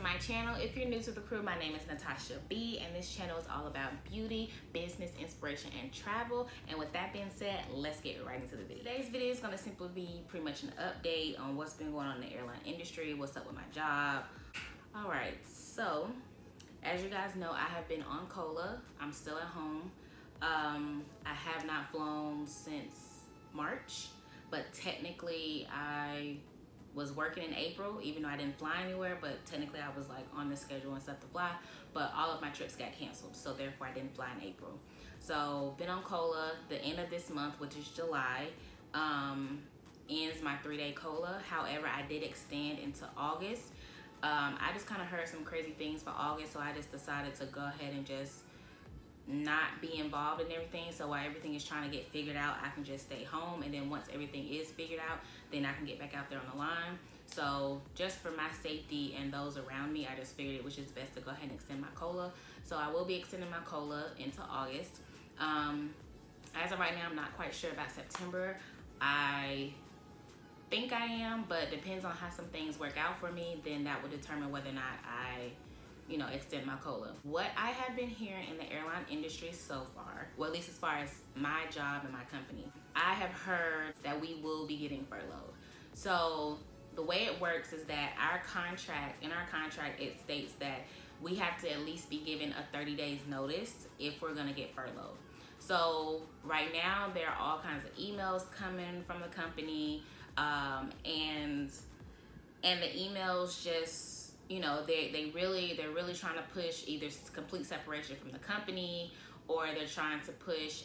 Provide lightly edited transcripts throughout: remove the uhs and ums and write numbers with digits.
my channel. If you're new to the crew, my name is Natasha B, and this channel is all about beauty, business, inspiration, and travel. And with that being said, let's get right into the video. Today's video is going to simply be pretty much an update on what's been going on in the airline industry, what's up with my job. All right, so as you guys know, I have been on COLA. I'm still at home. I have not flown since March, but technically I was working in April, even though I didn't fly anywhere, but technically I was like on the schedule and stuff to fly, but all of my trips got canceled, so therefore I didn't fly in April. So been on COLA. The end of this month, which is July, ends my 3-day COLA. However, I did extend into August. I just kind of heard some crazy things for August, so I just decided to go ahead and just not be involved in everything. So while everything is trying to get figured out, I can just stay home, and then once everything is figured out, then I can get back out there on the line. So just for my safety and those around me, I just figured it was just best to go ahead and extend my COLA. So I will be extending my COLA into August. As of right now, I'm not quite sure about September. I think I am, but depends on how some things work out for me, then that will determine whether or not I extend my COLA. What I have been hearing in the airline industry so far, well, at least as far as my job and my company, I have heard that we will be getting furloughed. So the way it works is that in our contract, it states that we have to at least be given a 30 days notice if we're gonna get furloughed. So right now, there are all kinds of emails coming from the company, and the emails just, they're really trying to push either complete separation from the company, or they're trying to push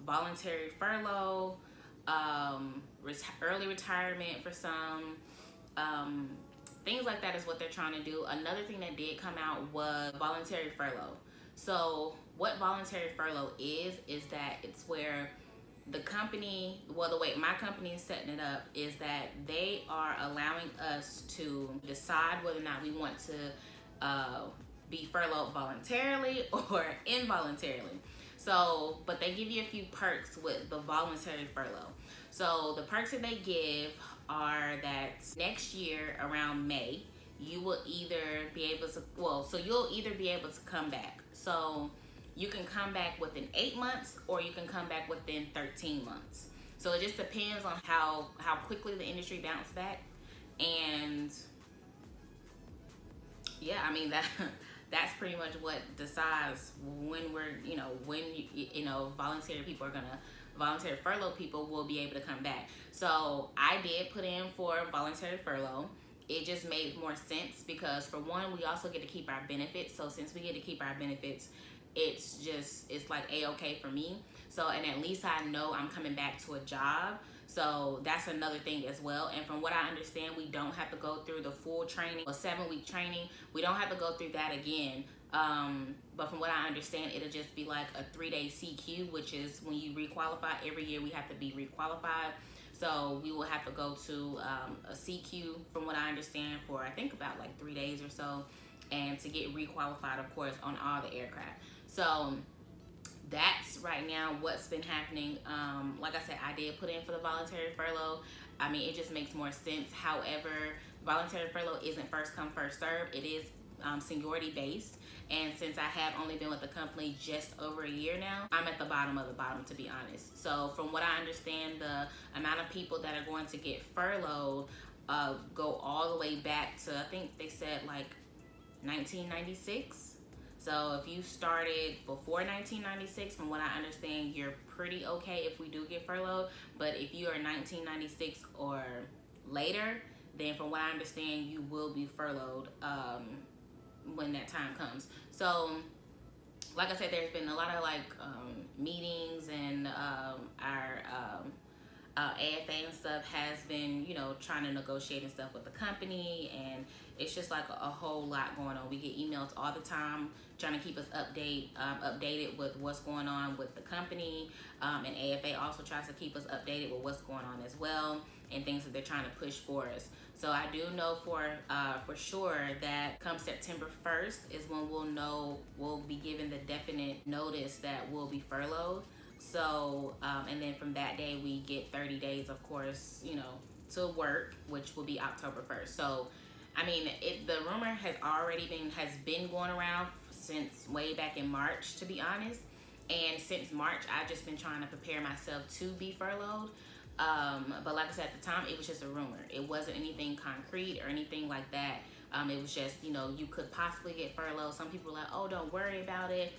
voluntary furlough, early retirement for some, things like that is what they're trying to do. Another thing that did come out was voluntary furlough. So what voluntary furlough is that it's where the company, well, the way my company is setting it up is that they are allowing us to decide whether or not we want to be furloughed voluntarily or involuntarily. So, but they give you a few perks with the voluntary furlough. So the perks that they give are that next year around May, you will either be able to, you'll either be able to come back. So you can come back within 8 months, or you can come back within 13 months. So it just depends on how quickly the industry bounces back. And yeah, I mean, that's pretty much what decides when we're, voluntary furlough people will be able to come back. So I did put in for voluntary furlough. It just made more sense because, for one, we also get to keep our benefits. So since we get to keep our benefits, it's like A-okay for me. So, and at least I know I'm coming back to a job. So that's another thing as well. And from what I understand, we don't have to go through the full training, a 7-week training. We don't have to go through that again. But from what I understand, it'll just be like a 3-day CQ, which is when you requalify. Every year we have to be requalified. So we will have to go to a CQ, from what I understand, for I think about like 3 days or so, and to get requalified, of course, on all the aircraft. So that's right now what's been happening. Like I said, I did put in for the voluntary furlough. I mean, it just makes more sense. However, voluntary furlough isn't first come, first serve. It is seniority based. And since I have only been with the company just over a year now, I'm at the bottom of the bottom, to be honest. So from what I understand, the amount of people that are going to get furloughed go all the way back to, I think they said like 1996. So if you started before 1996, from what I understand, you're pretty okay if we do get furloughed. But if you are 1996 or later, then from what I understand, you will be furloughed when that time comes. So like I said, there's been a lot of meetings, and our AFA and stuff has been, trying to negotiate and stuff with the company, and it's just like a whole lot going on. We get emails all the time trying to keep us updated with what's going on with the company, and AFA also tries to keep us updated with what's going on as well, and things that they're trying to push for us. So I do know for sure that come September 1st is when we'll be given the definite notice that we'll be furloughed. So, and then from that day, we get 30 days, of course, to work, which will be October 1st. So I mean, the rumor has been going around since way back in March, to be honest. And since March, I've just been trying to prepare myself to be furloughed. But like I said, at the time, it was just a rumor. It wasn't anything concrete or anything like that. It was just, you know, you could possibly get furloughed. Some people were like, oh, don't worry about it.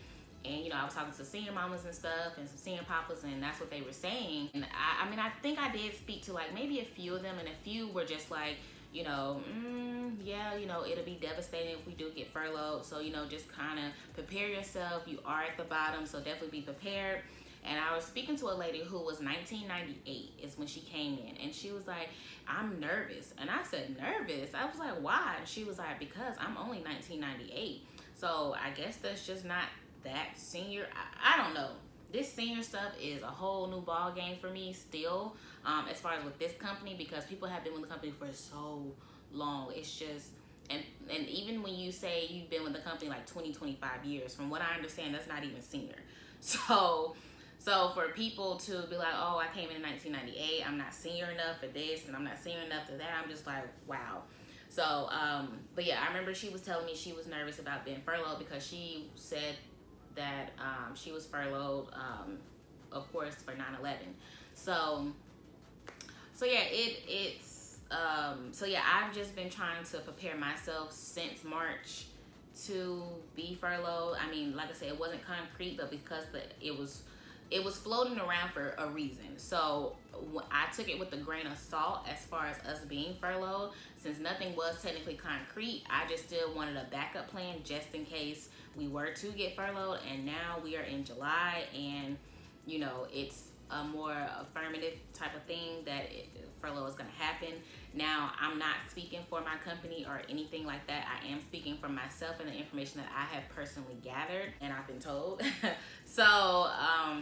And, you know, I was talking to senior mamas and stuff and some senior papas, and that's what they were saying. And I mean, I think I did speak to like maybe a few of them, and a few were just like, you know, yeah, you know, it'll be devastating if we do get furloughed. So, you know, just kind of prepare yourself. You are at the bottom, so definitely be prepared. And I was speaking to a lady who was 1998 is when she came in, and she was like, I'm nervous. And I said, nervous? I was like, why? And she was like, because I'm only 1998. So I guess that's just not that senior. I don't know. This senior stuff is a whole new ball game for me still, as far as with this company, because people have been with the company for so long. It's just, and even when you say you've been with the company like 20, 25 years, from what I understand, that's not even senior. So for people to be like, oh, I came in 1998, I'm not senior enough for this, and I'm not senior enough for that, I'm just like, wow. So, but yeah, I remember she was telling me she was nervous about being furloughed because she said that she was furloughed, of course, for 9/11. So yeah, so yeah, I've just been trying to prepare myself since March to be furloughed. I mean, like I said, it wasn't concrete, but because it was floating around for a reason. So I took it with a grain of salt as far as us being furloughed. Since nothing was technically concrete, I just still wanted a backup plan just in case we were to get furloughed. And now we are in July, and you know, it's a more affirmative type of thing that furlough is going to happen. Now, I'm not speaking for my company or anything like that. I am speaking for myself and the information that I have personally gathered and I've been told. So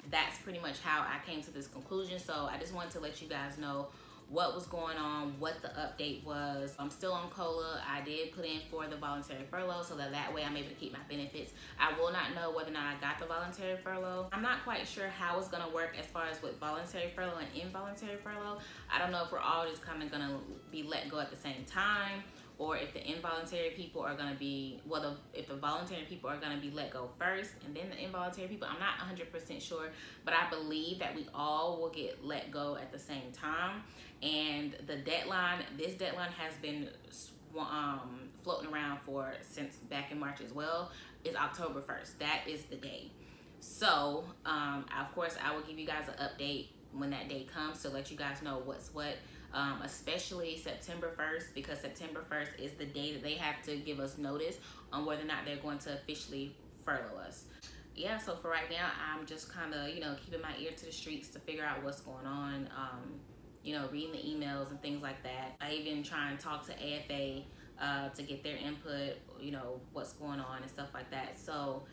that's pretty much how I came to this conclusion. So I just wanted to let you guys know what was going on, what the update was. I'm still on COLA. I did put in for the voluntary furlough so that way I'm able to keep my benefits. I will not know whether or not I got the voluntary furlough. I'm not quite sure how it's gonna work as far as with voluntary furlough and involuntary furlough. I don't know if we're all just kind of gonna be let go at the same time, or if the involuntary people are gonna be, if the voluntary people are gonna be let go first and then the involuntary people. I'm not 100% sure, but I believe that we all will get let go at the same time. And the deadline, this deadline has been floating around since back in March as well, is October 1st. That is the day. So, of course, I will give you guys an update when that day comes to let you guys know what's what. Especially September 1st, because September 1st is the day that they have to give us notice on whether or not they're going to officially furlough us. Yeah, so for right now, I'm just kind of, you know, keeping my ear to the streets to figure out what's going on, you know, reading the emails and things like that. I even try and talk to AFA to get their input, you know, what's going on and stuff like that. So,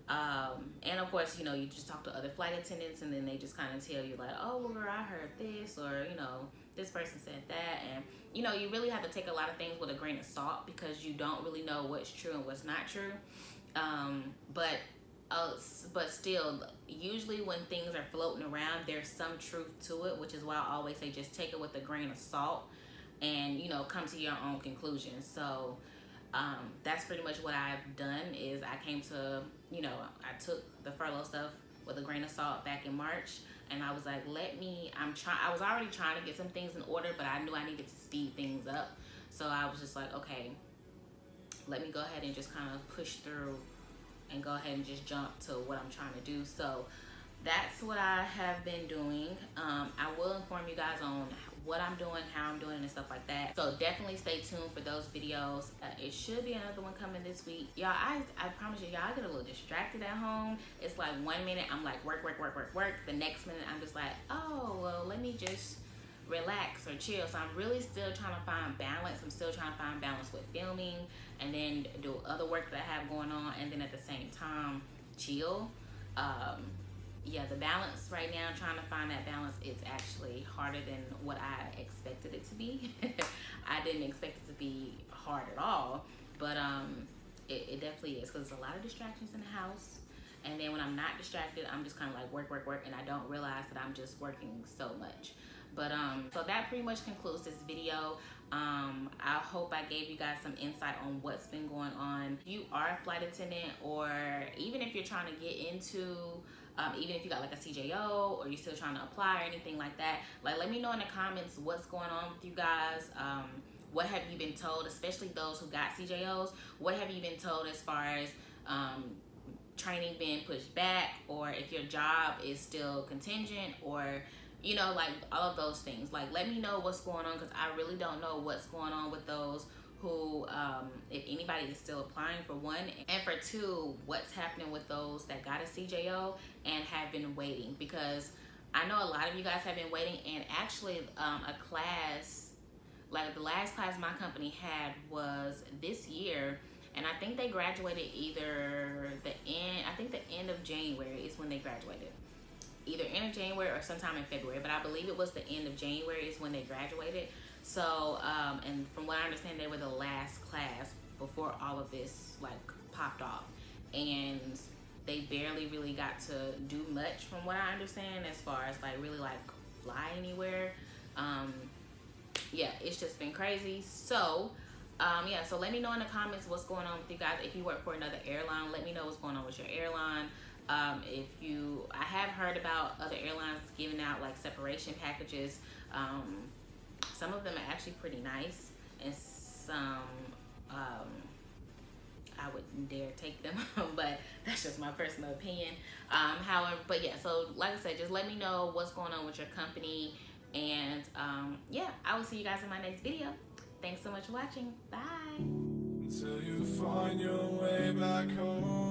and of course, you know, you just talk to other flight attendants and then they just kind of tell you like, oh, well, girl, I heard this, or, you know, this person said that. And, you know, you really have to take a lot of things with a grain of salt because you don't really know what's true and what's not true. But still, usually when things are floating around, there's some truth to it, which is why I always say just take it with a grain of salt and, you know, come to your own conclusions. So that's pretty much what I've done is I came to, you know, I took the furlough stuff with a grain of salt back in March, and I was like, I was already trying to get some things in order, but I knew I needed to speed things up. So I was just like, okay, let me go ahead and just kind of push through and go ahead and just jump to what I'm trying to do. So that's what I have been doing. I will inform you guys on what I'm doing, how I'm doing, and stuff like that. So definitely stay tuned for those videos. It should be another one coming this week. Y'all, I promise you, y'all, I get a little distracted at home. It's like 1 minute I'm like work. The next minute I'm just like, oh, well, let me just relax or chill. So I'm really still trying to find balance. I'm still trying to find balance with filming and then do other work that I have going on, and then at the same time chill. Yeah, the balance right now, trying to find that balance, it's actually harder than what I expected it to be. I didn't expect it to be hard at all, but it definitely is, because there's a lot of distractions in the house. And then when I'm not distracted, I'm just kind of like work, and I don't realize that I'm just working so much. But so that pretty much concludes this video. I hope I gave you guys some insight on what's been going on. If you are a flight attendant, or even if you're trying to get into, even if you got like a CJO or you're still trying to apply or anything like that, like let me know in the comments what's going on with you guys. What have you been told, especially those who got CJOs? What have you been told as far as training being pushed back, or if your job is still contingent, or you know, like all of those things. Like let me know what's going on, because I really don't know what's going on with those who, if anybody is still applying, for one, and for two, what's happening with those that got a CJO and have been waiting, because I know a lot of you guys have been waiting. And actually a class, like the last class my company had was this year, and I think they graduated either the end of January is when they graduated. Either end of January or sometime in February, but I believe it was the end of January is when they graduated. So, and from what I understand, they were the last class before all of this like popped off, and they barely really got to do much, from what I understand, as far as like really like fly anywhere. Yeah, it's just been crazy. So, yeah, so let me know in the comments what's going on with you guys. If you work for another airline, let me know what's going on with your airline. I have heard about other airlines giving out like separation packages. Some of them are actually pretty nice, and some I wouldn't dare take them, but that's just my personal opinion. However, but yeah, so like I said, just let me know what's going on with your company, and yeah, I will see you guys in my next video. Thanks so much for watching. Bye. Until you find your way back home.